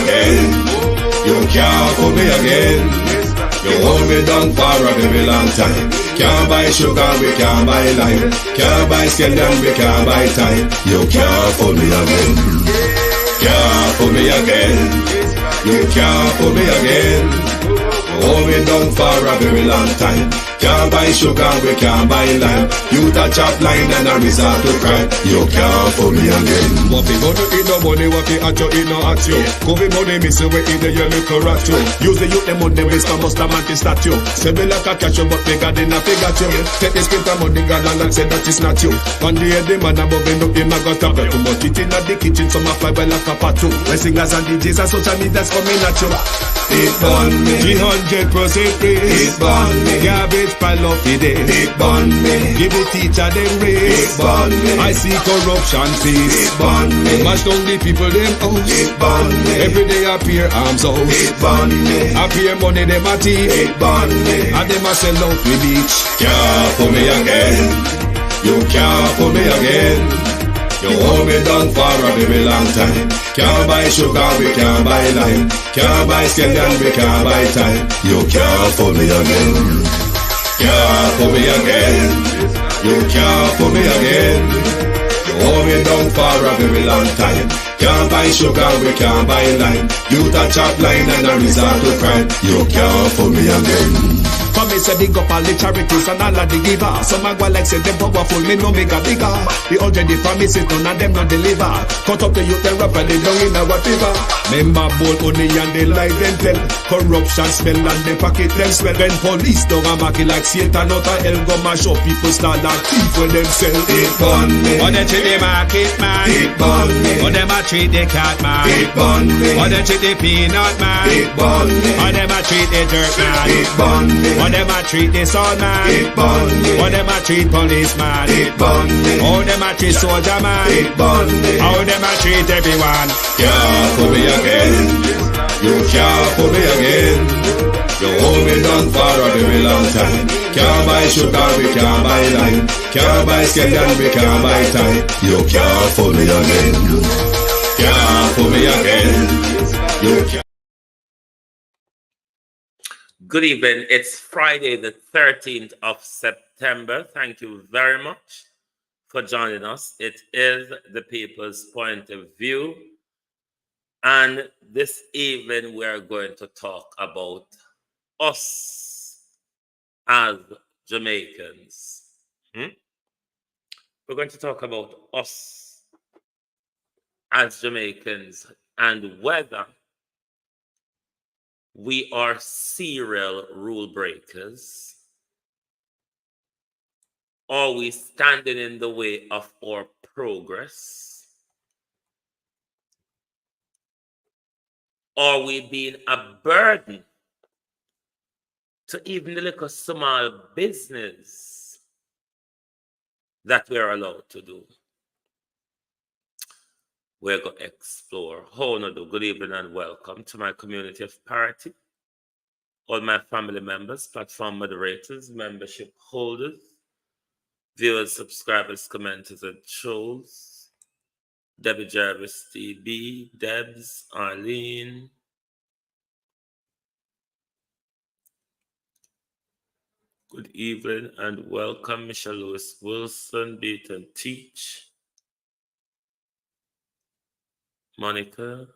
again. You can't fool me again. You hold me down for a very long time. Can't buy sugar, we can't buy lime. Can't buy scallion, we can't buy time. You can't fool me again. Can't fool me again. You can't fool me again. You hold me down for a very long time. Can't buy sugar, we can't buy lime. You touch up line and a resort to crime. You can't fool me again. What we gonna eat no money, what we at you, eat no at you. Covid money, miss you, we eat the your little rat you. Use the youth, the money, waste a must a man to statue. Say me like a catch you, but they got in a figure you. Take the spit of money, God and say that it's not you. One day the man above him, look him, I got a bet too much. It in the kitchen, some a fly well like a pat too. My singers and DJs and social media's coming at you. It burn me. 300% raise. It burn me. Garbage pile up the day. It burn me. Give the teacher them raise. It burn me. I see corruption face. It burn me. Mash down the people them house. It burn me. Every day appear arms out. It burn me. Appear money them a thief. It burn me. And them a sell out with each. Can't fool me again. You can't fool me again. You hold me down for a very long time. Can't buy sugar, we can't buy lime. Can't buy scallion, we can't buy time. You can't fool me again. Can't fool me again. You can't fool me again. You hold me down for a very long time. Can't buy sugar, we can't buy lime. You touch up line and a resort to crime. You can't fool me again. For me say big up all the charities and all of the givers. Some a go like say them powerful, me no make a bigger. The already promises, none of them not deliver. Cut up the youth, they rap and they down in our fever. Member bold money and they lie them tell. Corruption smell and they pocket them swell. When police don't a market like Satan out of hell, go mash up people start like thief when them sell. It burn me. Or they treat the market man. It burn me. Or them a treat the cat man. It burn me. Or they treat the peanut man. It burn me. Or them a treat the dirt man. It burn me. Or them a treat the son man. It burn me. Or them a treat policeman. It burn me. Or them a treat soldier man. It burn me. How them a treat everyone. Can't fool me again. You can't fool me again. You hold me down for a very long time. Can't buy sugar, we can't buy lime. Can't buy scallion, we can't buy time. You can't fool me again. Can't fool me again. You can't. Good evening. It's Friday, the 13th of September. Thank you very much for joining us. It is the People's Point of View. And this evening, we are going to talk about us as Jamaicans. We're going to talk about us as Jamaicans and whether we are serial rule breakers or we standing in the way of our progress, or we being a burden to even the little small business that we're allowed to do. We're going to explore how to do. Good evening and welcome to my community of parity. All my family members, platform moderators, membership holders, viewers, subscribers, commenters, and trolls. Debbie Jarvis, TB, Debs, Arlene. Good evening and welcome, Michelle Lewis Wilson, Beat and Teach. Monica,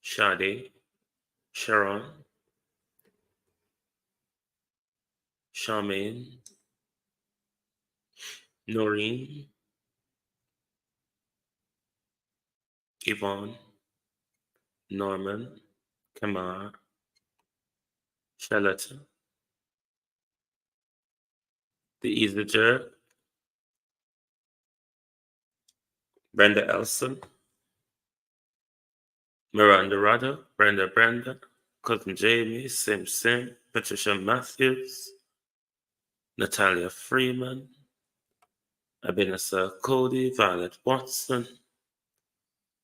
Shadi, Sharon, Charmaine, Noreen, Yvonne, Norman, Kamar, Charlotte, The Easy Jerk, Brenda Elson, Miranda Rudder, Brenda, Cousin Jamie, Sim, Patricia Matthews, Natalia Freeman, Abinasa Cody, Violet Watson,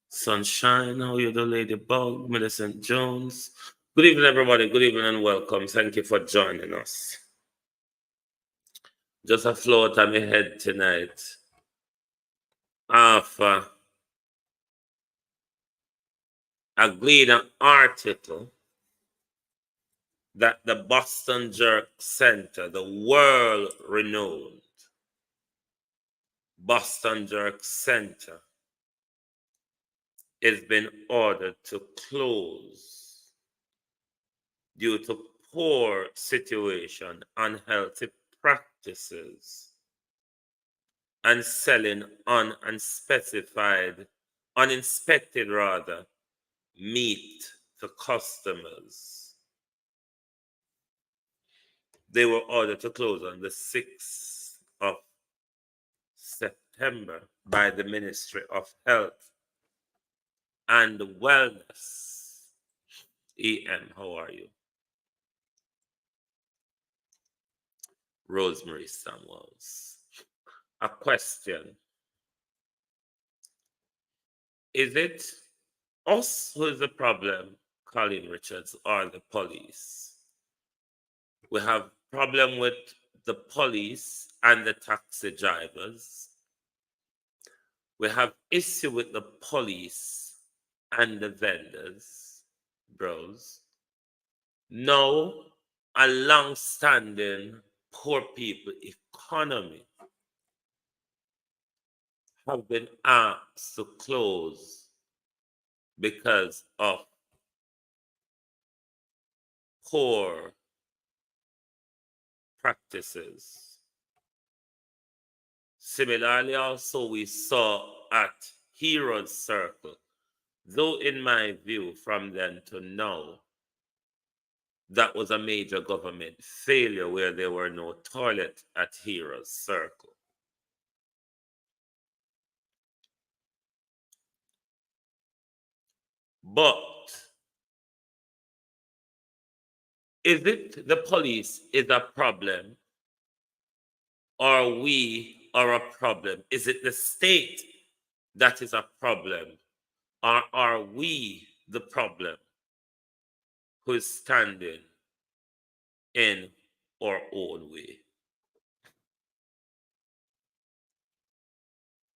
Sunshine, how you do, Ladybug, Millicent Jones. Good evening, everybody. Good evening and welcome. Thank you for joining us. Just a float on my head tonight. of a Gleaner article that the Boston Jerk Center, the world-renowned Boston Jerk Center, has been ordered to close due to poor situation, unhealthy practices, and selling uninspected meat to customers. They were ordered to close on the 6th of September by the Ministry of Health and Wellness. EM, how are you? Rosemary Samuels. A question. Is it us who is the problem, Colin Richards, or the police? We have problem with the police and the taxi drivers. We have issue with the police and the vendors, bros. Now, a long-standing poor people economy have been asked to close because of poor practices. Similarly, also we saw at Heroes Circle, though in my view from then to now, that was a major government failure where there were no toilets at Heroes Circle. But is it the police is a problem, or we are a problem? Is it the state that is a problem, or are we the problem who is standing in our own way?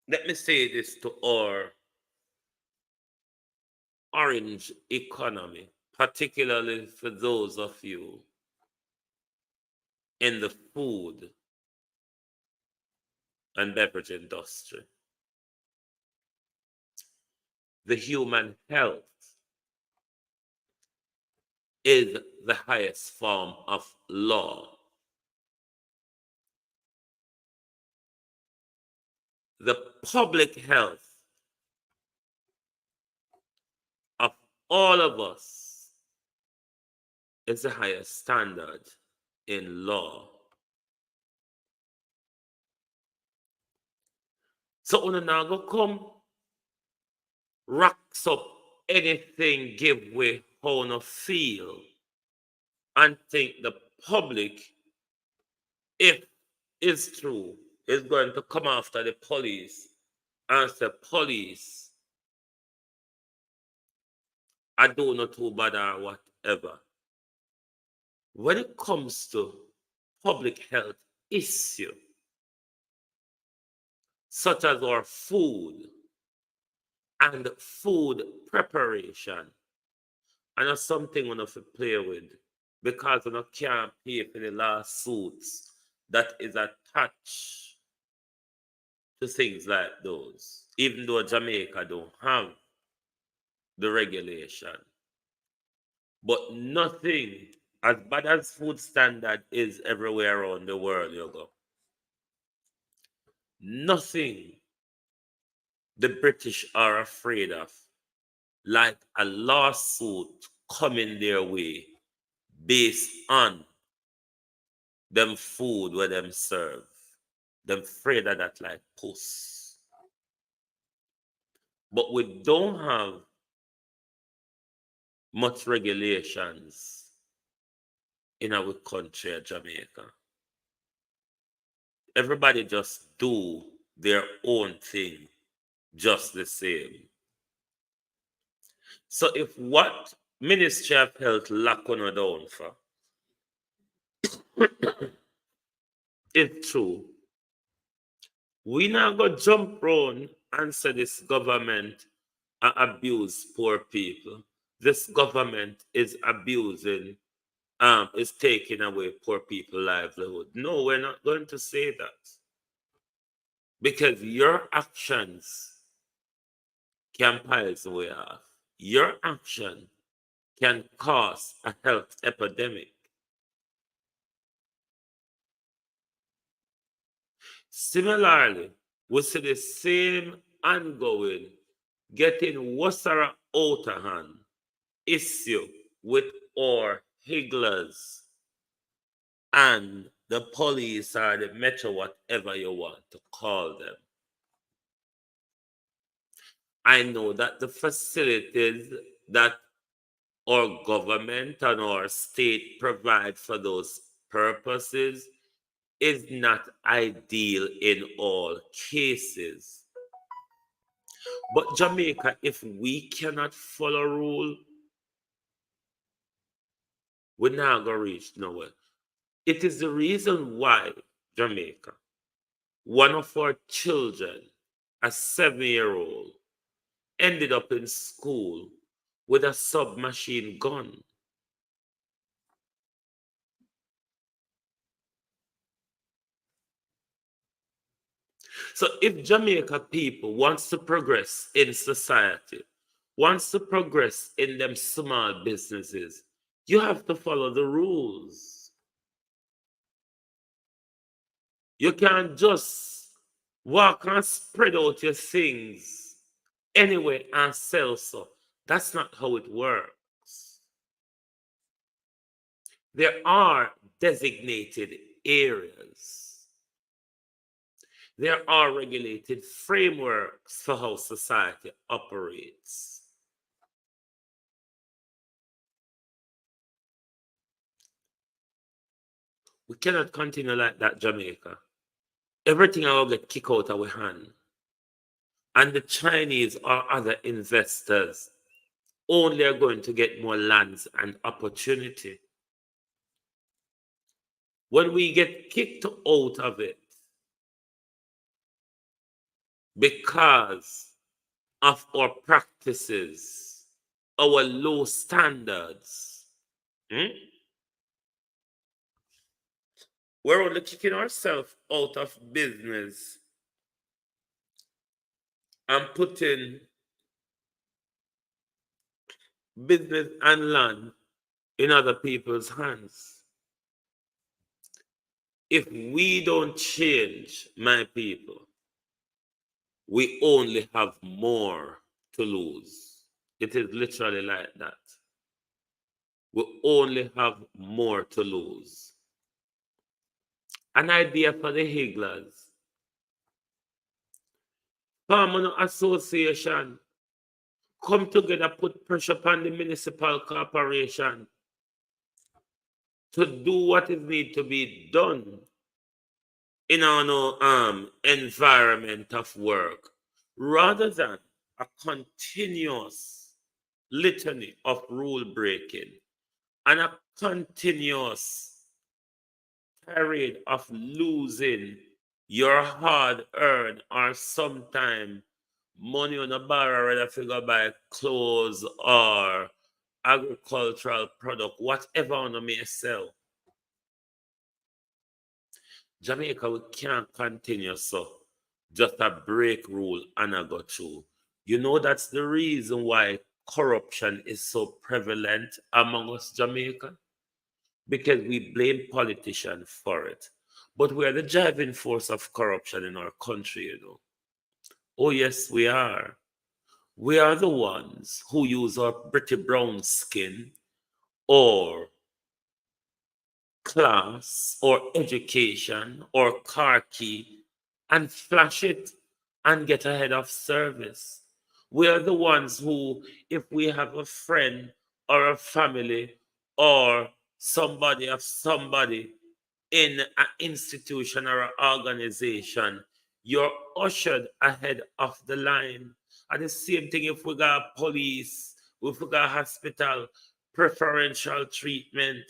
Let me say this to our orange economy, particularly for those of you in the food and beverage industry. The human health is the highest form of law. The public health of all of us is the highest standard in law. So when now go come racks up anything, give way how no feel, and think the public, if it's true, is going to come after the police and say, police, I don't know too bad or whatever. When it comes to public health issue, such as our food and food preparation, and that's something we have to play with, because we can't pay for the lawsuits that is attached to things like those, even though Jamaica don't have the regulation. But nothing, as bad as food standard is everywhere around the world, you go, nothing the British are afraid of like a lawsuit coming their way based on them food where them serve. Them afraid of that like puss. But we don't have much regulations in our country, Jamaica. Everybody just do their own thing just the same. So if what Ministry of Health lock on down for is true, we now go jump round and say this government abuse poor people. This government is abusing, is taking away poor people livelihood. No, we're not going to say that, because your actions can pile the way off. Your action can cause a health epidemic. Similarly, we see the same ongoing, getting worse out of hand issue with our higglers and the police or the metro, whatever you want to call them. I know that the facilities that our government and our state provide for those purposes is not ideal in all cases. But Jamaica, if we cannot follow rule, we're not going to reach nowhere. It is the reason why Jamaica, one of our children, a 7-year-old, ended up in school with a submachine gun. So if Jamaica people wants to progress in society, wants to progress in them small businesses, you have to follow the rules. You can't just walk and spread out your things anyway and sell so. That's not how it works. There are designated areas. There are regulated frameworks for how society operates. We cannot continue like that, Jamaica. Everything will get kicked out of our hand. And the Chinese or other investors only are going to get more lands and opportunity. When we get kicked out of it because of our practices, our low standards, we're only kicking ourselves out of business and putting business and land in other people's hands. If we don't change, my people, we only have more to lose. It is literally like that. We only have more to lose. An idea for the higglers. Farmer Association come together, put pressure upon the municipal corporation to do what is need to be done in our environment of work, rather than a continuous litany of rule breaking and a continuous parade of losing your hard-earned or sometime money on a borrow rather figure buy clothes or agricultural product, whatever one may sell. Jamaica, we can't continue so. Just a break rule and a go through. You know that's the reason why corruption is so prevalent among us, Jamaica, because we blame politicians for it. But we are the driving force of corruption in our country, you know. Oh, yes, we are. We are the ones who use our pretty brown skin or class or education or car key and flash it and get ahead of service. We are the ones who, if we have a friend or a family or somebody of somebody in an institution or an organization, you're ushered ahead of the line. And the same thing if we got police, if we got hospital, preferential treatment,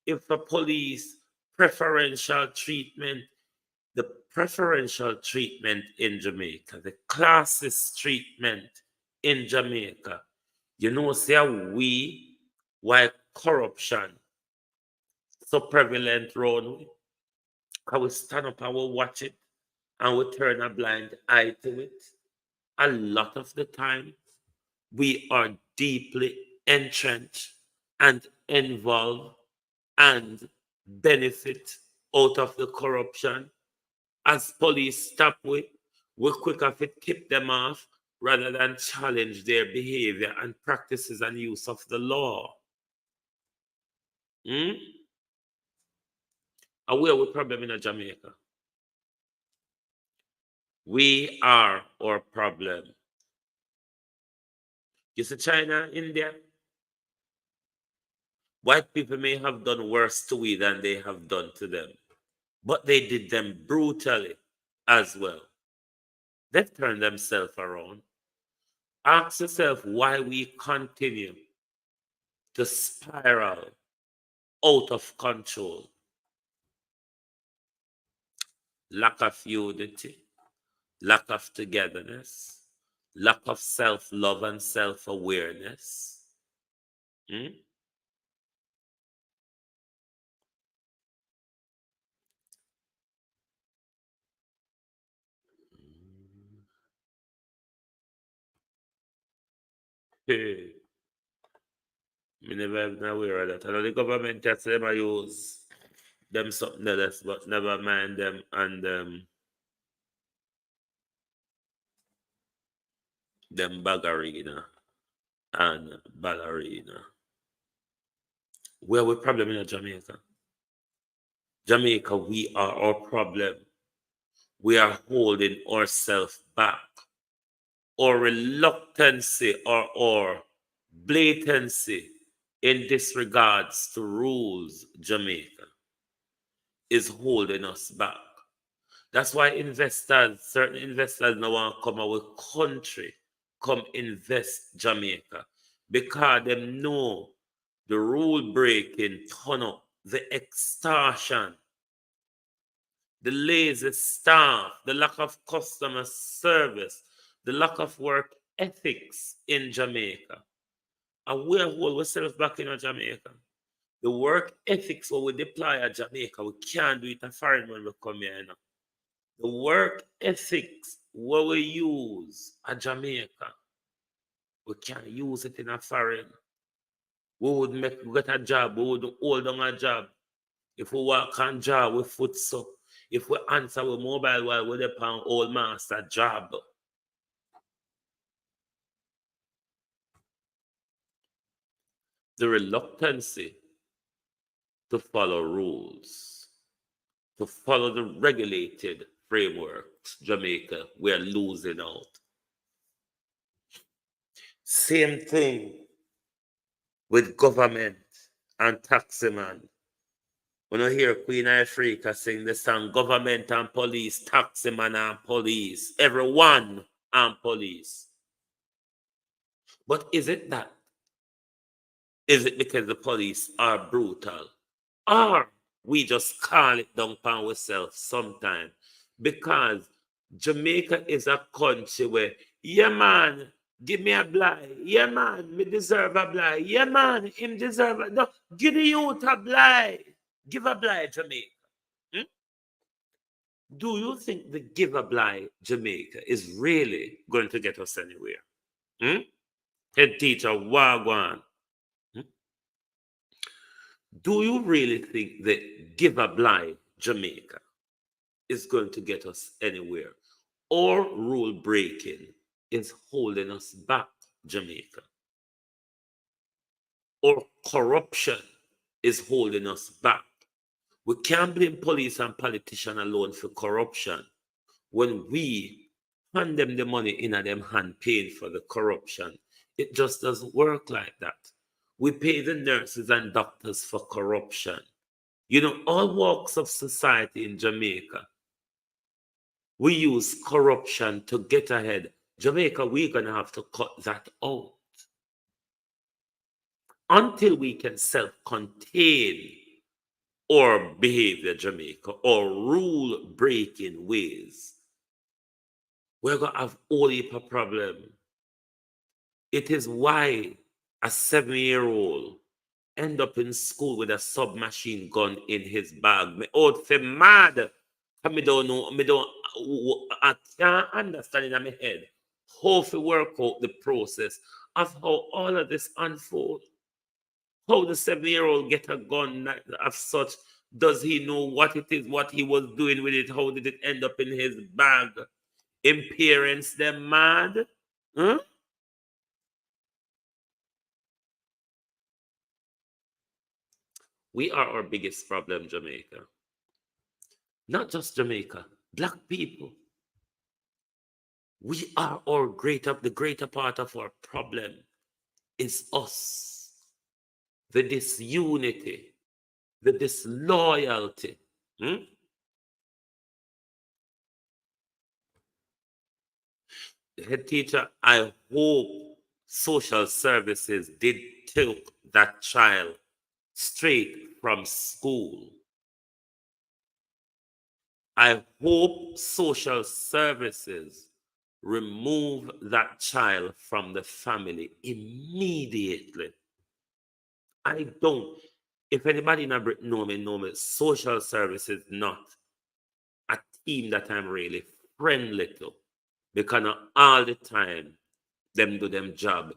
if the police, preferential treatment, the preferential treatment in Jamaica, the classist treatment in Jamaica. You know, say why corruption so prevalent round we, how we stand up and we watch it and we turn a blind eye to it. A lot of the time, we are deeply entrenched and involved and benefit out of the corruption. As police stop we quick off it keep them off rather than challenge their behavior and practices and use of the law. Hmm? And where we problem in Jamaica? We are our problem. You see, China, India, white people may have done worse to we than they have done to them, but they did them brutally as well. They've turned themselves around. Ask yourself why we continue to spiral out of control. Lack of unity, lack of togetherness, lack of self-love and self-awareness. Hmm? Hey, me never been aware of that. I know the government that's them I use them something else, but never mind them and them bagarina and ballerina. Where we problem in Jamaica? Jamaica, we are our problem. We are holding ourselves back. Our reluctancy or blatancy in disregards to rules, Jamaica, is holding us back. That's why certain investors now want to come out with country, come invest Jamaica. Because they know the rule breaking turn up, the extortion, the lazy staff, the lack of customer service, the lack of work ethics in Jamaica. And we hold ourselves back in Jamaica. The work ethics what we deploy at Jamaica, we can't do it a foreign when we come here. You know. The work ethics what we use at Jamaica, we can't use it in a foreign. We get a job, we would hold on a job. If we walk on job, we foot so. If we answer with mobile while we're upon old master job. The reluctancy to follow rules, to follow the regulated frameworks, Jamaica, we're losing out. Same thing with government and taxman. When I hear Queen Africa sing the song Government and Police, Taxman and Police, everyone and police. But is it that? Is it because the police are brutal? Or we just call it down upon ourselves sometimes? Because Jamaica is a country where, yeah man, give me a blind. Yeah man, me deserve a blind. Yeah man, him deserve a... No, give the youth a blind. Give a blind, Jamaica. Hmm? Do you think the give a blind Jamaica is really going to get us anywhere? Hmm? Head teacher, Wagwan. Hmm? Do you really think that give a blind Jamaica is going to get us anywhere? Or rule breaking is holding us back, Jamaica? Or corruption is holding us back? We can't blame police and politicians alone for corruption when we hand them the money in at them hand paying for the corruption. It just doesn't work like that. We pay the nurses and doctors for corruption. You know, all walks of society in Jamaica, we use corruption to get ahead. Jamaica, we're going to have to cut that out. Until we can self-contain or behavior, Jamaica, or rule breaking ways, we're going to have all heap of problem. It is why a 7-year-old end up in school with a submachine gun in his bag. Me out for mad. I don't know, I can't understand in my head how to work out the process of how all of this unfolds. How the 7-year-old get a gun of such? Does he know what it is, what he was doing with it? How did it end up in his bag? Him parents, them mad? Huh? We are our biggest problem, Jamaica. Not just Jamaica, black people. We are the greater part of our problem is us. The disunity, the disloyalty. Hmm? Head teacher, I hope social services did take that child straight from school. I hope social services remove that child from the family immediately. I don't. If anybody in Britain know me, social services not a team that I'm really friendly to. Because not all the time them do them job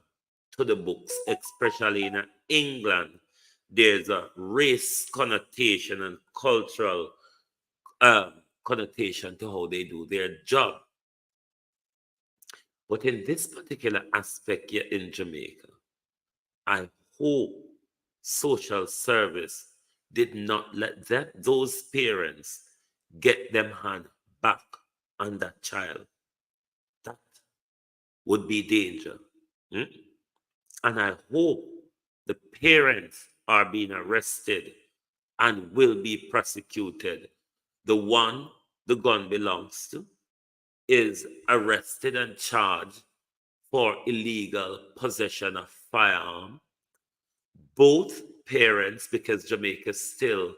to the books, especially in England. There's a race connotation and cultural connotation to how they do their job. But in this particular aspect here in Jamaica, I hope social service did not let those parents get them hand back on that child. That would be danger. Hmm? And I hope the parents are being arrested and will be prosecuted. The one the gun belongs to is arrested and charged for illegal possession of firearm. Both parents, because Jamaica still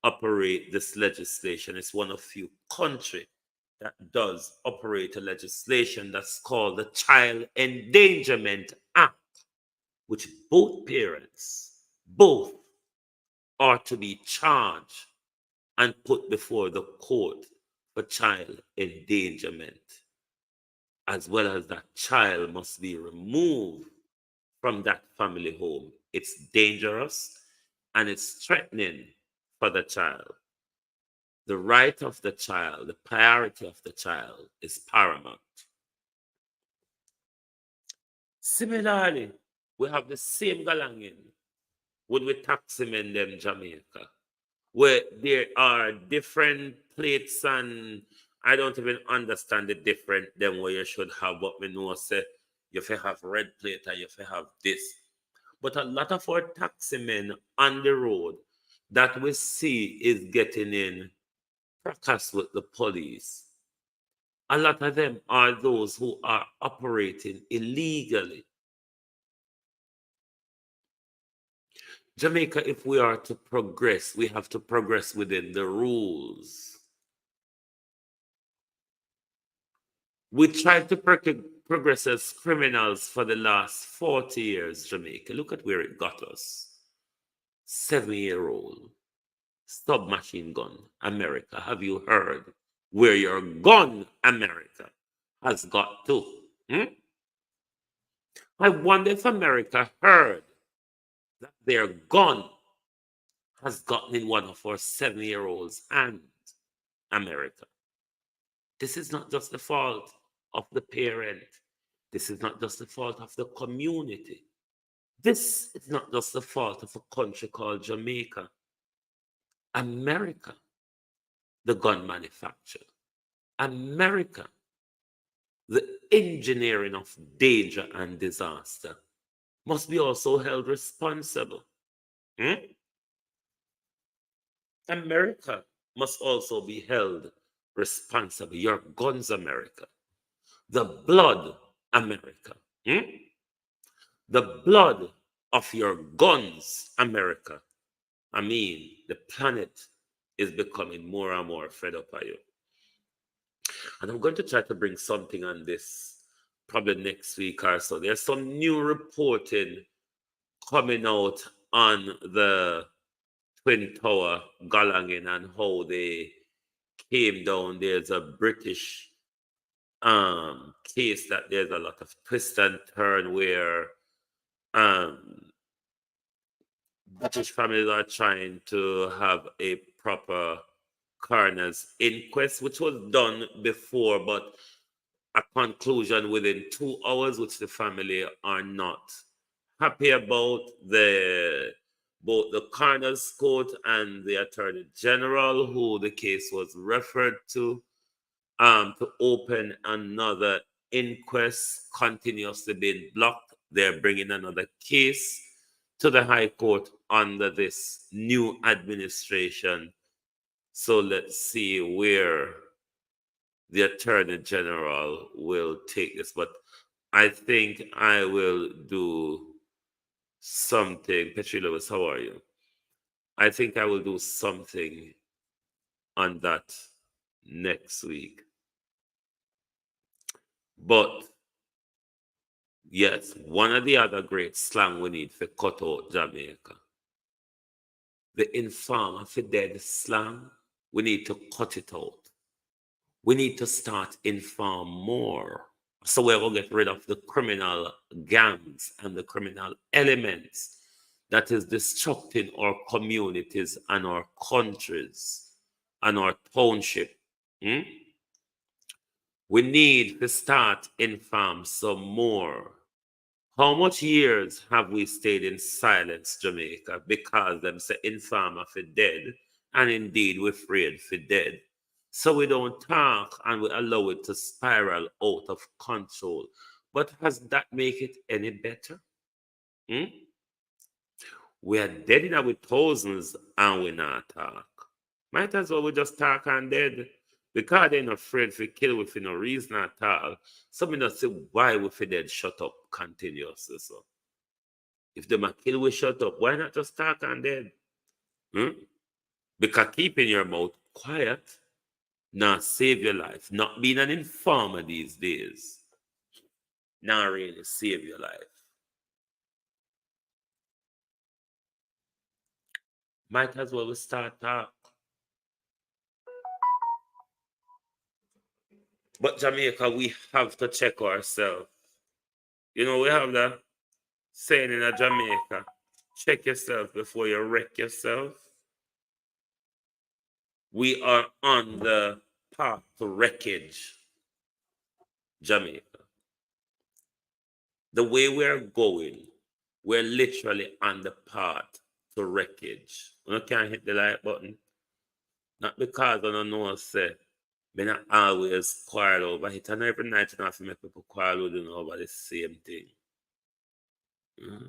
operate this legislation, it's one of few countries that does operate a legislation that's called the Child Endangerment Act, which both are to be charged and put before the court for child endangerment, as well as that child must be removed from that family home. It's dangerous and it's threatening for the child. The right of the child, the priority of the child is paramount. Similarly, we have the same galangin when we taxi men them Jamaica, where there are different plates and I don't even understand the different them where you should have, but me know say you have red plate and you have this. But a lot of our taxi men on the road that we see is getting in fracas with the police. A lot of them are those who are operating illegally. Jamaica, if we are to progress, we have to progress within the rules. We tried to progress as criminals for the last 40 years, Jamaica. Look at where it got us. 7-year-old submachine gun, America. Have you heard where your gun, America, has got to? I wonder if America heard that their gun has gotten in one of our 7-year-olds' hands, America. This is not just the fault of the parent. This is not just the fault of the community. This is not just the fault of a country called Jamaica. America, the gun manufacturer. America, the engineering of danger and disaster, must be also held responsible. America must also be held responsible. Your guns, America. The blood, America. The blood of your guns, America, I mean, the planet is becoming more and more fed up of you. And I'm going to try to bring something on this probably next week or so. There's some new reporting coming out on the Twin Tower Galangin and how they came down. There's a British case that there's a lot of twist and turn where um, British families are trying to have a proper coroner's inquest, which was done before, but a conclusion within 2 hours, which the family are not happy about. Both the coroner's court and the attorney general, who the case was referred to open another inquest, continuously being blocked. They're bringing another case to the High Court under this new administration. So let's see where the Attorney General will take this. But I think I will do something. Petri Lewis, how are you? I think I will do something on that next week. But yes, one of the other great slang we need for cut out Jamaica. The informer for dead slang, we need to cut it out. We need to start inform more. So we're going to get rid of the criminal gangs and the criminal elements that is destructing our communities and our countries and our township. We need to start inform some more. How much years have we stayed in silence, Jamaica, because them say informer for dead, and indeed we're afraid for dead. So we don't talk and we allow it to spiral out of control. But has that make it any better? We are dead in our thousands and we not talk. Might as well we just talk and dead. Because they're not afraid to kill with no reason at all. So me not say why we for dead shut up continuously. So if they might kill we shut up, why not just talk and dead? Because keeping your mouth quiet not save your life. Not being an informer these days not really save your life. Might as well we start talk. But Jamaica, we have to check ourselves. You know, we have that saying in Jamaica, check yourself before you wreck yourself. We are on the path to wreckage, Jamaica. The way we're going, we're literally on the path to wreckage. You can't hit the like button. Not because I don't know, say, me not always quarrel over it. And every night you have to make people quarrel with you over the same thing.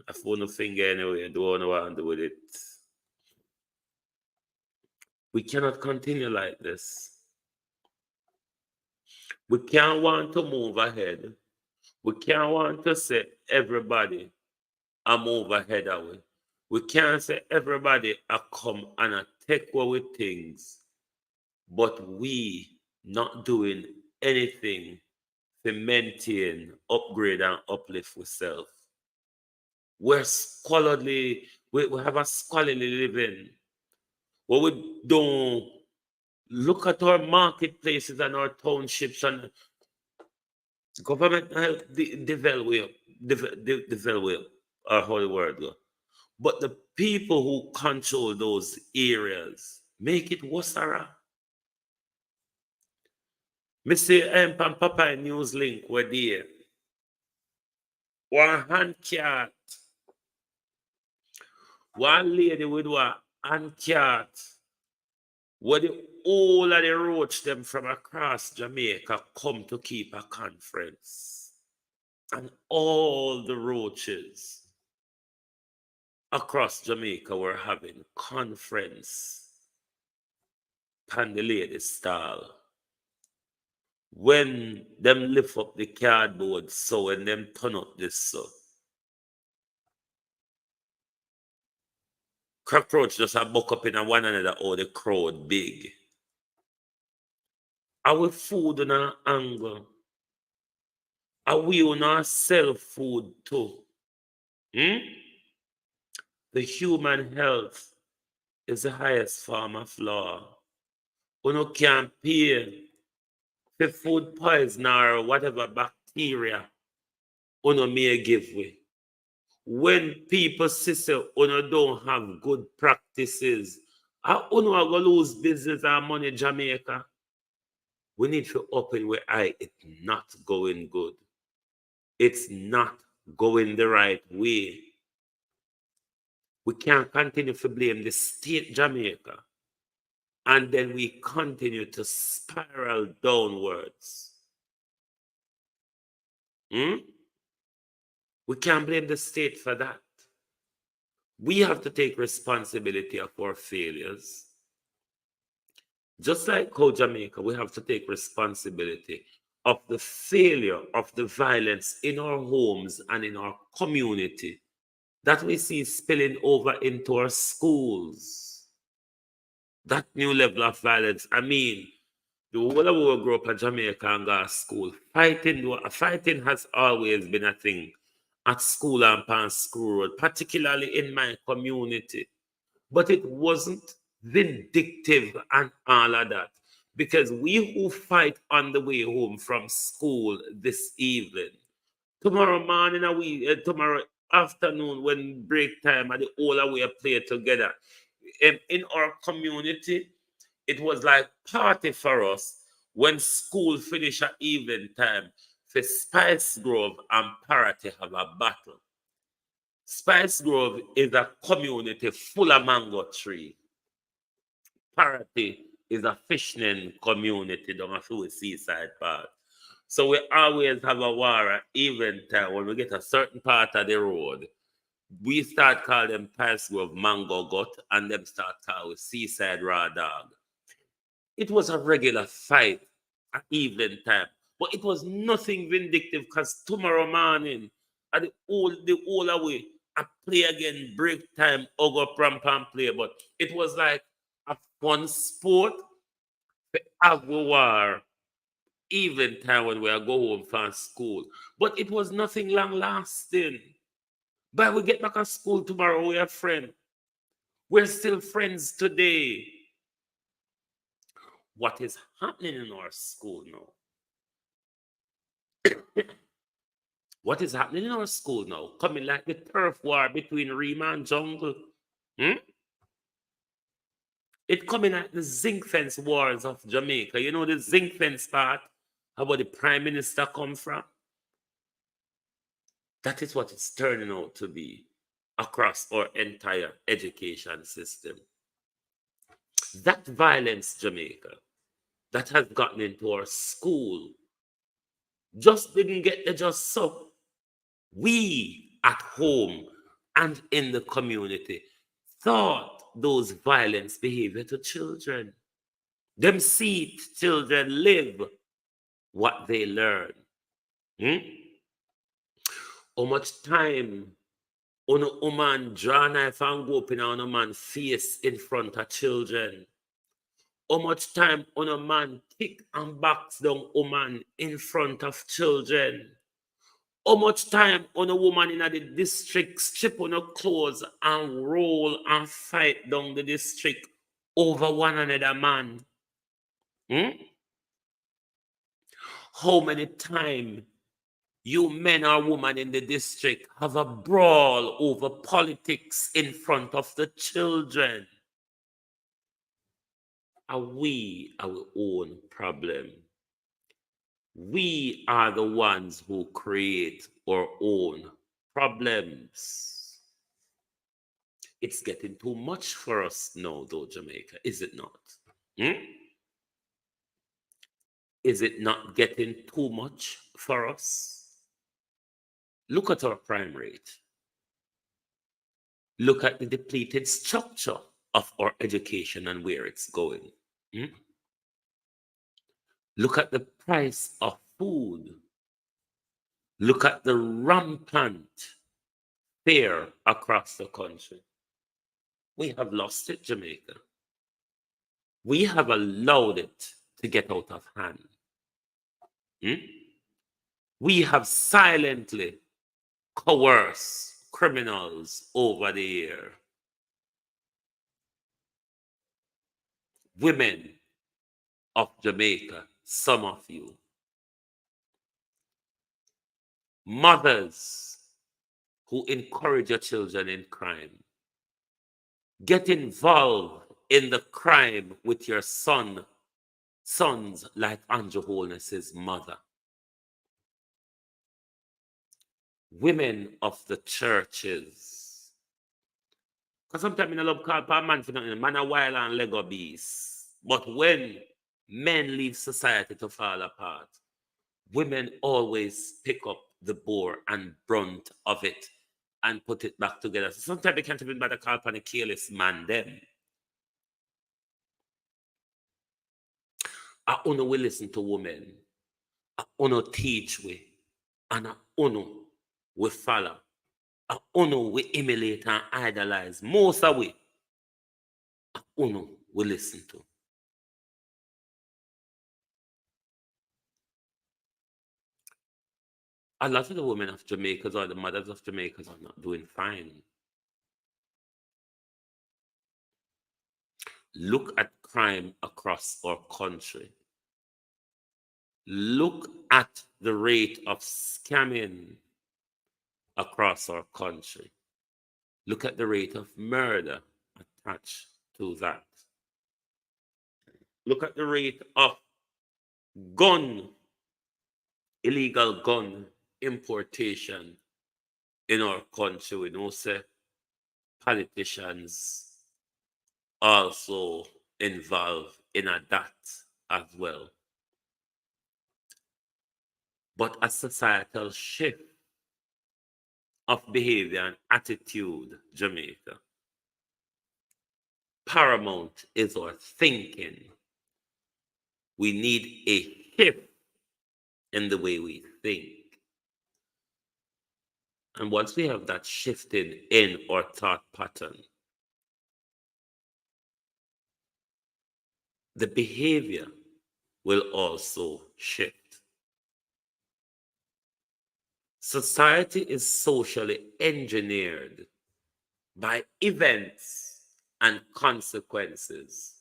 I phone a finger anyway, do what I want to do with it. We cannot continue like this. We can't want to move ahead. We can't want to say everybody I move ahead of it. We can't say everybody I come and I take away things, but we not doing anything to maintain, upgrade, and uplift ourselves. We're scholarly, we have a scholarly living. What we don't look at our marketplaces and our townships and government help develop or how the word go. But the people who control those areas make it worse. Mr. Papa News Link were there. One hand cat. One lady with one hand cat. Where the whole of the roach them from across Jamaica come to keep a conference. And all the roaches across Jamaica were having conference. Pan the lady style. When them lift up the cardboard, so when them turn up this so. Cockroach just a buck up in a one another, or the crowd big. Our food in our anger. Are we on our sell food too? Hmm? The human health is the highest form of law. You can't pay for food poison or whatever bacteria you may give way. When people say you don't have good practices, how you are going to lose business and money in Jamaica? We need to open where it's not going good. It's not going the right way. We can't continue to blame the state Jamaica, and then we continue to spiral downwards. Hmm? We can't blame the state for that. We have to take responsibility of our failures. Just like how Jamaica, we have to take responsibility of the failure of the violence in our homes and in our community that we see spilling over into our schools. That new level of violence. I mean, the whole of we grew up in Jamaica and go to school. Fighting has always been a thing at school and past school road, particularly in my community. But it wasn't vindictive and all of that. Because we who fight on the way home from school this evening, tomorrow morning, tomorrow afternoon, when break time, and the whole of we play together. In our community, it was like party for us when school finished at evening time for Spice Grove and Parity have a battle. Spice Grove is a community full of mango tree. Parity is a fishing community down a few seaside part. So we always have a war at evening time when we get a certain part of the road. We start calling them Spice Grove Mango Gut, and them start calling Seaside Raw Dog. It was a regular fight at evening time, but it was nothing vindictive because tomorrow morning, at the whole away, I play again, break time, over pram pam play. But it was like a fun sport for have war evening time when we are go home from school. But it was nothing long lasting. But we get back at school tomorrow, we are friends. We're still friends today. What is happening in our school now? What is happening in our school now? Coming like the turf war between Rima and Jungle. Hmm? It coming like the zinc fence wars of Jamaica. You know the zinc fence part? How about the prime minister come from? That is what it's turning out to be across our entire education system. That violence, Jamaica, that has gotten into our school just didn't get the just so. We at home and in the community thought those violence behavior to children. Them see children live what they learn. Hmm? How much time on a woman draw knife and go up in on a man face in front of children? How much time on a man kick and box down woman in front of children? How much time on a woman in the district strip on her clothes and roll and fight down the district over one another man? Hmm? How many times you men or women in the district have a brawl over politics in front of the children? Are we our own problem? We are the ones who create our own problems. It's getting too much for us now, though, Jamaica, is it not? Hmm? Is it not getting too much for us? Look at our crime rate. Look at the depleted structure of our education and where it's going. Hmm? Look at the price of food. Look at the rampant fear across the country. We have lost it, Jamaica. We have allowed it to get out of hand. We have silently coerced criminals over the year. Women of Jamaica, some of you, mothers who encourage your children in crime, get involved in the crime with your sons like Andrew Holness's mother. Women of the churches. Because sometimes I love call for a man for nothing, man a wild and Lego beast. But when men leave society to fall apart, women always pick up the bore and brunt of it and put it back together. So sometimes they can't even bother call upon a careless man them. I only will listen to women. I only teach we. And I only we follow. I only we emulate and idolize. Most of we. I only we listen to. A lot of the women of Jamaica or the mothers of Jamaica are not doing fine. Look at crime across our country. Look at the rate of scamming across our country. Look at the rate of murder attached to that. Look at the rate of illegal gun importation in our country. We know say politicians also involved in that as well. But a societal shift of behavior and attitude, Jamaica. Paramount is our thinking. We need a shift in the way we think. And once we have that shifted in our thought pattern, the behavior will also shift. Society is socially engineered by events and consequences.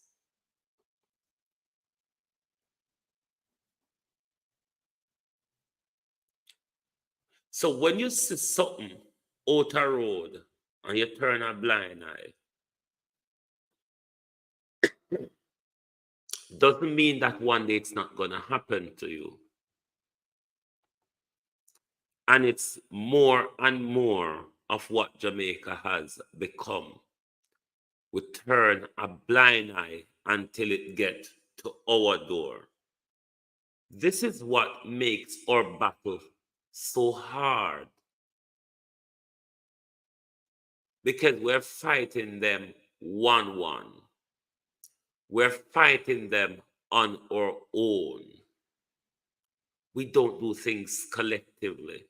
So when you see something out a road and you turn a blind eye, doesn't mean that one day it's not going to happen to you. And it's more and more of what Jamaica has become. We turn a blind eye until it gets to our door. This is what makes our battle so hard. Because we're fighting them one-one. We're fighting them on our own. We don't do things collectively.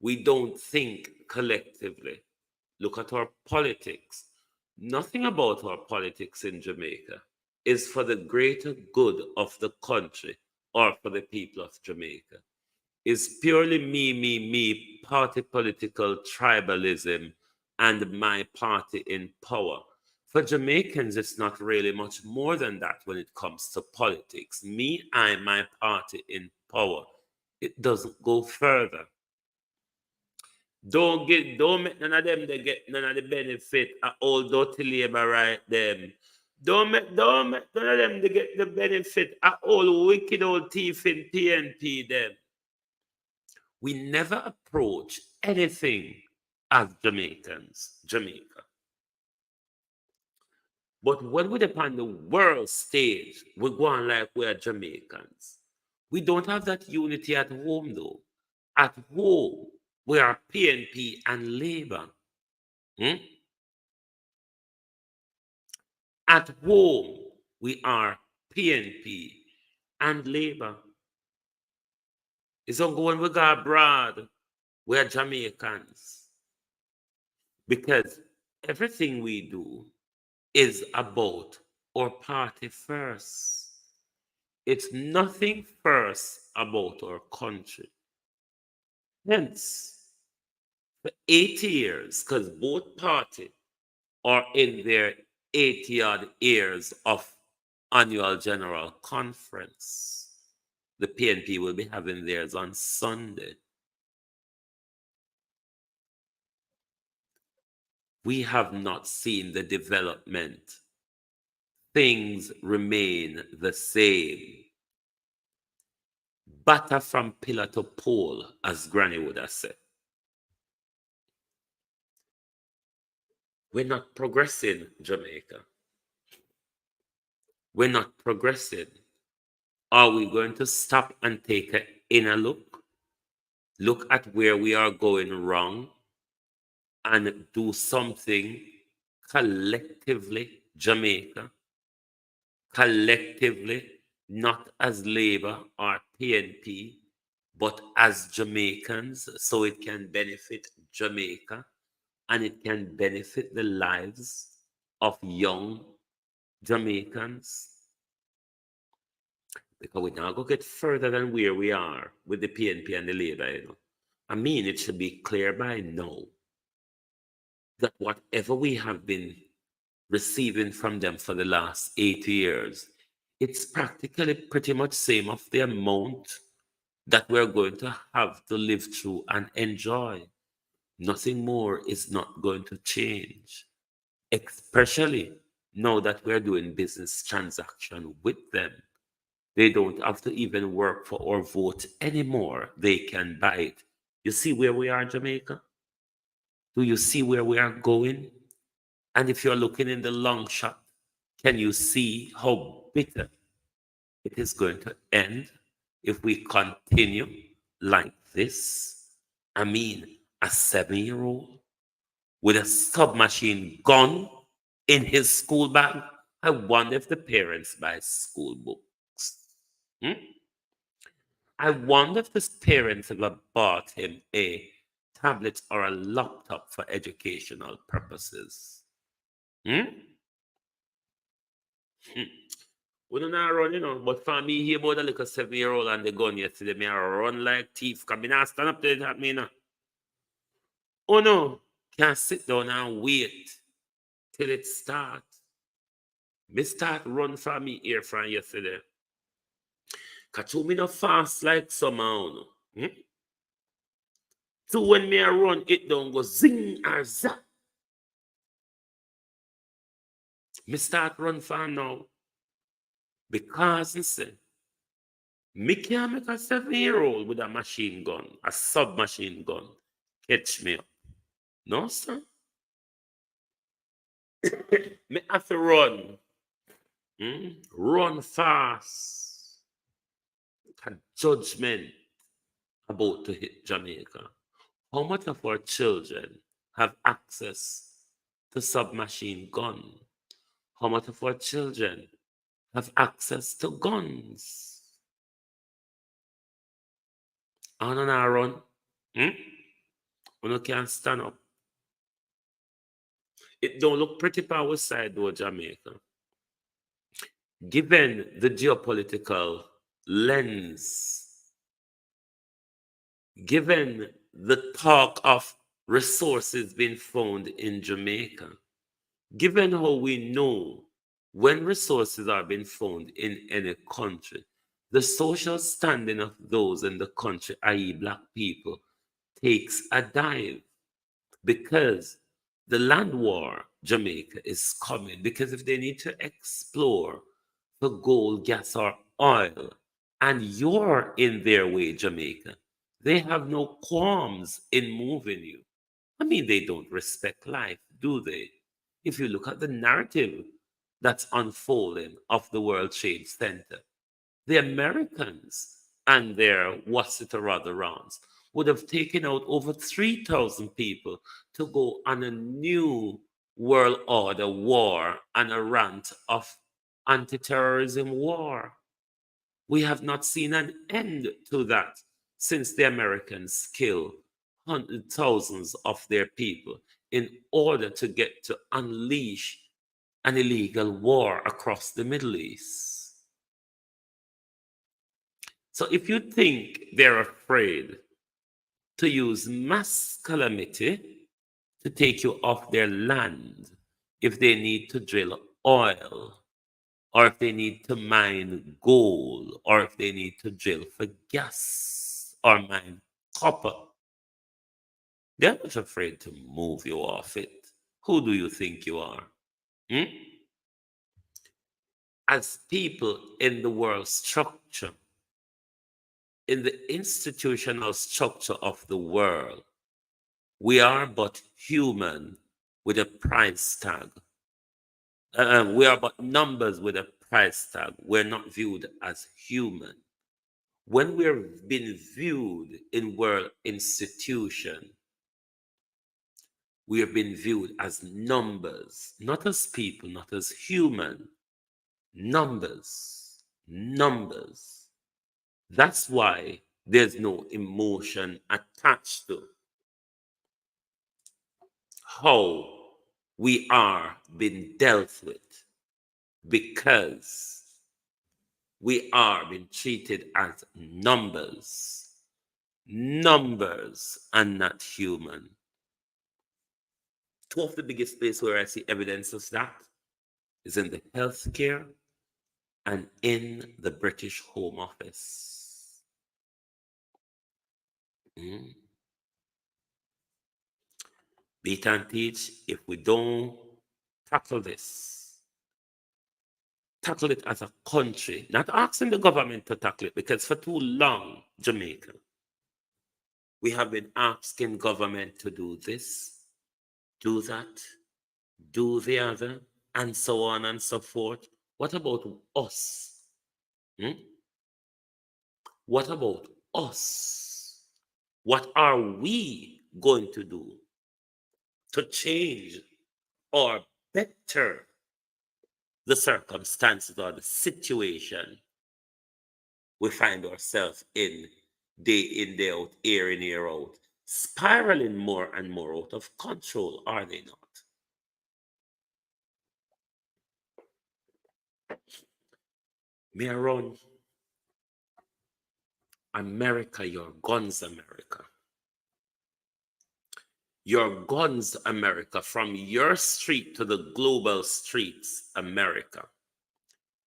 We don't think collectively. Look at our politics. Nothing about our politics in Jamaica is for the greater good of the country or for the people of Jamaica. It's purely me, party political tribalism and my party in power. For Jamaicans, it's not really much more than that when it comes to politics. Me, I, my party in power. It doesn't go further. Don't make none of them they get none of the benefit of all dirty labor right them. Don't make none of them they get the benefit of all wicked old thief in PNP them. We never approach anything as Jamaicans, Jamaica. But when we're upon the world stage, we go on like we're Jamaicans. We don't have that unity at home though. At home, we are PNP and Labour. At home, we are PNP and Labour. It's not going we go abroad. We are Jamaicans. Because everything we do is about our party first. It's nothing first about our country. Hence, for 80 years, because both parties are in their 80 odd years of annual general conference. The PNP will be having theirs on Sunday. We have not seen the development. Things remain the same. Batter from pillar to pole, as Granny would have said. We're not progressing, Jamaica. We're not progressing. Are we going to stop and take an inner look? Look at where we are going wrong and do something collectively, Jamaica, collectively, not as Labour or PNP, but as Jamaicans, so it can benefit Jamaica and it can benefit the lives of young Jamaicans. Because we now go get further than where we are with the PNP and the Labour, I mean, it should be clear by now that whatever we have been receiving from them for the last 80 years, it's practically pretty much same of the amount that we're going to have to live through and enjoy. Nothing more is not going to change, especially now that we're doing business transaction with them. They don't have to even work for our vote anymore. They can buy it. You see where we are, Jamaica? Do you see where we are going? And if you're looking in the long shot, can you see how bitter it is going to end if we continue like this? I mean, a 7-year-old with a submachine gun in his school bag. I wonder if the parents buy school books. I wonder if his parents ever bought him a tablet or a laptop for educational purposes. Hmm? We don't know run, but for me, here about a little 7-year-old and the gun yesterday, me I run like thief. Because I stand up there at me now. Oh no, can't sit down and wait till it start. Me start run for me here from yesterday. Cause me no fast like somehow. So when me I run, it don't go zing or zap. Me start run for now. Because me can't make a 7-year-old with a machine gun, a submachine gun, catch me up. No, sir. Me have to run. Run fast. A judgment about to hit Jamaica. How much of our children have access to submachine gun? How much of our children have access to guns? On our run. We can't stand up. It don't look pretty for our side though, Jamaica. Given the geopolitical lens, given the talk of resources being found in Jamaica, given how we know when resources are being found in any country, the social standing of those in the country, i.e., Black people, takes a dive because the land war, Jamaica, is coming. Because if they need to explore for gold, gas, or oil, and you're in their way, Jamaica, they have no qualms in moving you. I mean, they don't respect life, do they? If you look at the narrative that's unfolding of the World Trade Center, the Americans and their what's it or other rounds would have taken out over 3,000 people to go on a new world order war and a rant of anti-terrorism war. We have not seen an end to that since the Americans killed thousands of their people in order to get to unleash an illegal war across the Middle East. So if you think they're afraid to use mass calamity to take you off their land, if they need to drill oil, or if they need to mine gold, or if they need to drill for gas or mine copper, they're not afraid to move you off it. Who do you think you are? Hmm? As people in the world structure, in the institutional structure of the world, we are but human with a price tag. We are but numbers with a price tag. We're not viewed as human. When we're being viewed in world institution, we have been viewed as numbers, not as people, not as human. Numbers, numbers. That's why there's no emotion attached to how we are being dealt with, because we are being treated as numbers, numbers and not human. Two of the biggest places where I see evidence of that is in the healthcare and in the British Home Office. Mm. Beat and teach, if we don't tackle this, tackle it as a country, not asking the government to tackle it, because for too long, Jamaica, we have been asking government to do this, do that, do the other, and so on and so forth. What about us? Hmm? What about us? What are we going to do to change or better the circumstances or the situation we find ourselves in, day out, year in, year out, spiraling more and more out of control, are they not? May I run America, your guns, America. Your guns, America, from your street to the global streets, America.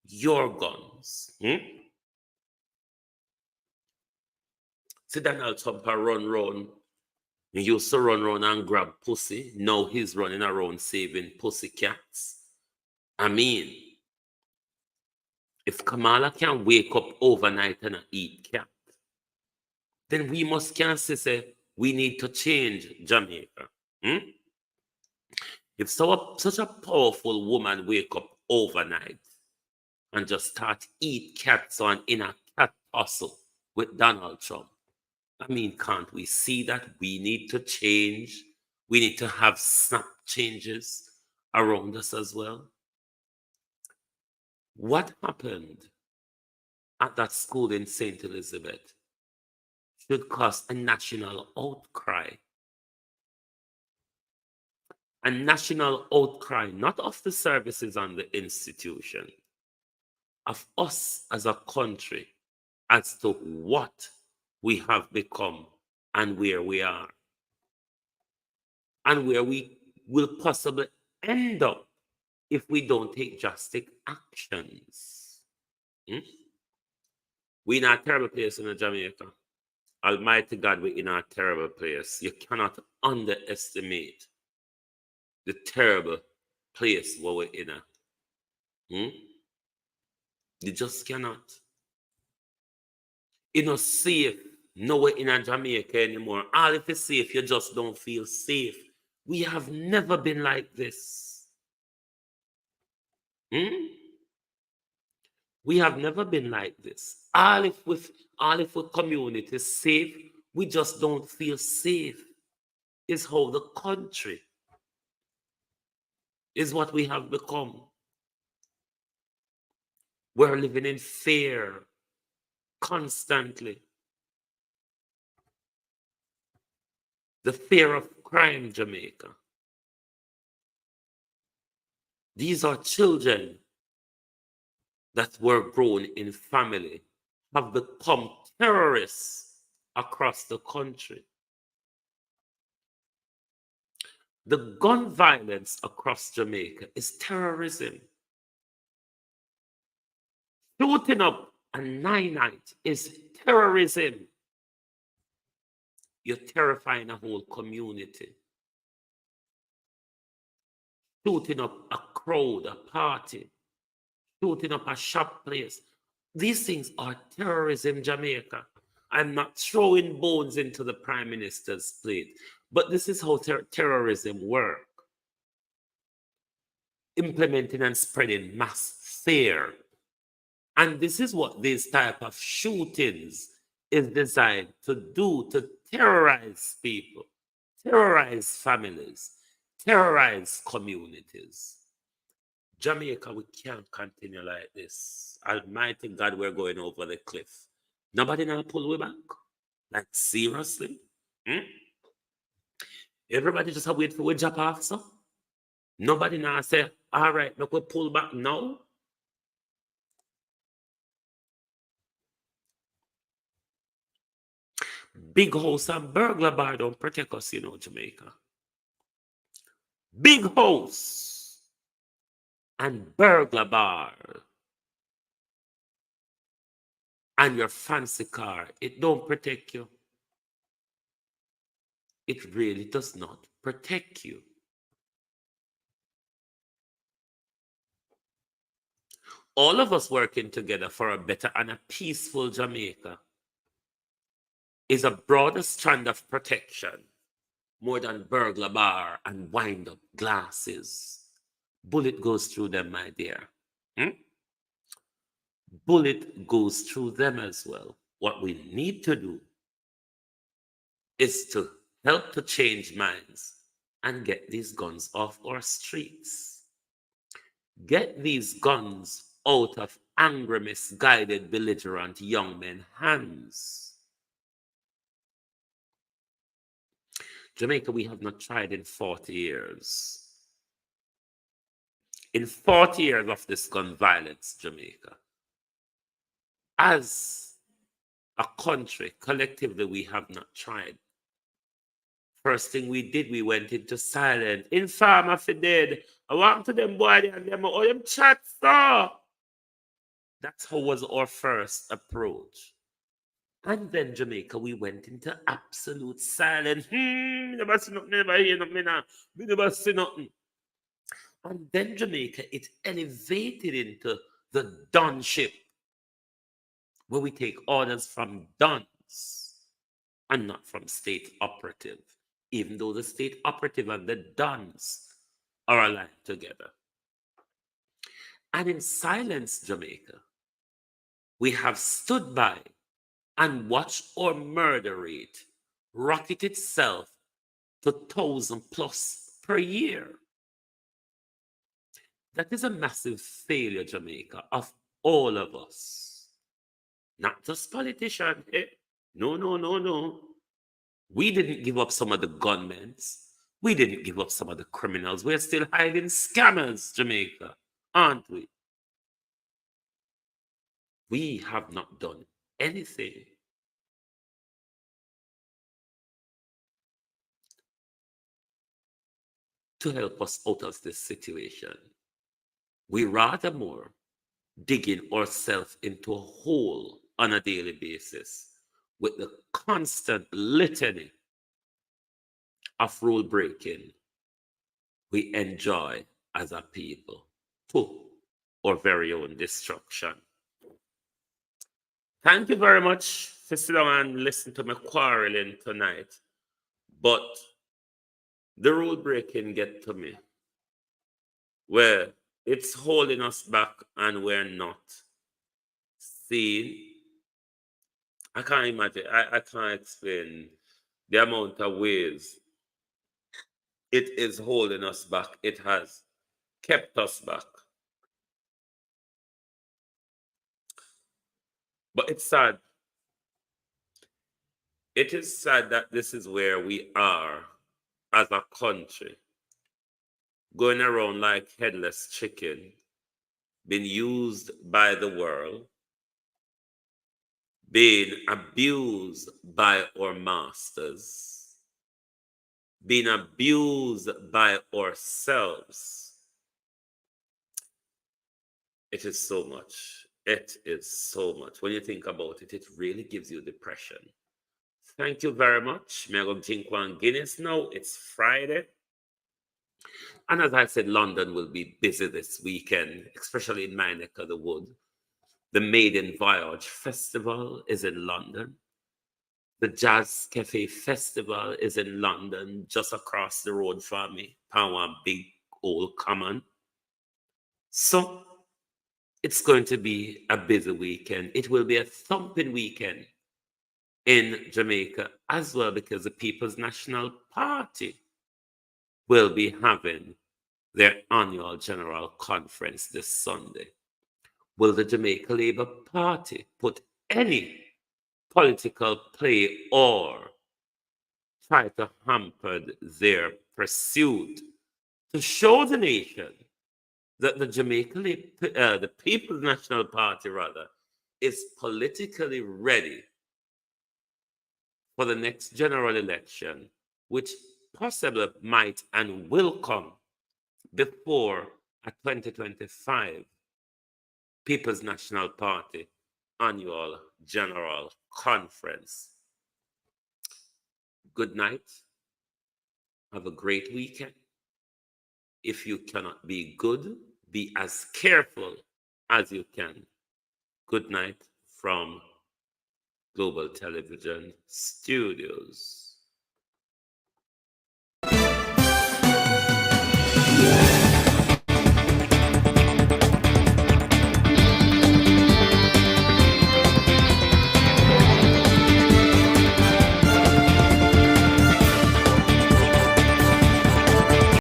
Your guns. See Donald Trump run round. He used to run round and grab pussy. Now he's running around saving pussy cats. I mean, if Kamala can wake up overnight and eat cat, then we must can say we need to change Jamaica. If such a powerful woman wake up overnight and just start eat cats on in a cat tussle with Donald Trump, I mean, can't we see that we need to change? We need to have snap changes around us as well. What happened at that school in St. Elizabeth should cause a national outcry. A national outcry, not of the services and the institution, of us as a country, as to what we have become and where we are, and where we will possibly end up if we don't take drastic actions. We're in a terrible place in Jamaica. Almighty God, we're in a terrible place. You cannot underestimate the terrible place where we're in. You just cannot. You're not safe nowhere in a Jamaica anymore. All if you're safe, you just don't feel safe. We have never been like this. We have never been like this. All if with community is safe, we just don't feel safe. Is how the country is what we have become. We're living in fear constantly. The fear of crime, Jamaica. These are children that were grown in family, have become terrorists across the country. The gun violence across Jamaica is terrorism. Shooting up a 9-night is terrorism. You're terrifying a whole community. Shooting up a crowd, a party, shooting up a shop place. These things are terrorism, Jamaica. I'm not throwing bones into the Prime Minister's plate, but this is how terrorism works. Implementing and spreading mass fear. And this is what these type of shootings is designed to do, to terrorize people, terrorize families, terrorize communities. Jamaica, we can't continue like this. Almighty God, we're going over the cliff. Nobody now pull we back? Like, seriously? Everybody just wait for we jump off, so? Nobody now say, all right, look, we pull back now. Big house and burglar bar don't protect us, you know, Jamaica. Big house and burglar bar and your fancy car, it don't protect you. It really does not protect you. All of us working together for a better and a peaceful Jamaica is a broader strand of protection, more than burglar bar and wind up glasses. Bullet goes through them, my dear. Bullet goes through them as well. What we need to do is to help to change minds and get these guns off our streets. Get these guns out of angry, misguided, belligerent young men's hands. Jamaica, we have not tried in 40 years. In 40 years of this gun violence, Jamaica, as a country, collectively, we have not tried. First thing we did, we went into silence. Inform if it did. I want to them boy and them, oh, them chat, so. That's how was our first approach. And then Jamaica, we went into absolute silence. Never see nothing, never hear nothing, we never see nothing. And then Jamaica, it elevated into the donship, where we take orders from dons and not from state operative, even though the state operative and the dons are aligned together. And in silence, Jamaica, we have stood by and watched our murder rate rocket itself to 1,000+ per year. That is a massive failure, Jamaica, of all of us. Not just politicians. No. We didn't give up some of the gunmen. We didn't give up some of the criminals. We're still hiding scammers, Jamaica, aren't we? We have not done anything. To help us out of this situation. We rather more digging ourselves into a hole on a daily basis with the constant litany of rule breaking we enjoy as a people to our very own destruction. Thank you very much for sitting down and listening to me quarreling tonight. But the rule breaking get to me, where it's holding us back and we're not. See, I can't imagine, I can't explain the amount of ways it is holding us back. It has kept us back. But it's sad. It is sad that this is where we are as a country, going around like headless chicken, being used by the world, being abused by our masters, being abused by ourselves. It is so much. It is so much. When you think about it, it really gives you depression. Thank you very much. Me I go drink one Guinness now. It's Friday. And as I said, London will be busy this weekend, especially in my neck of the wood. The Maiden Voyage Festival is in London. The Jazz Cafe Festival is in London, just across the road from me, on one big old common. So it's going to be a busy weekend. It will be a thumping weekend in Jamaica as well, because the People's National Party will be having their annual general conference this Sunday. Will the Jamaica Labour Party put any political play or try to hamper their pursuit to show the nation that the People's National Party, rather, is politically ready for the next general election, which possibly might and will come before a 2025 People's National Party annual general conference. Good night. Have a great weekend. If you cannot be good, be as careful as you can. Good night from Global Television Studios.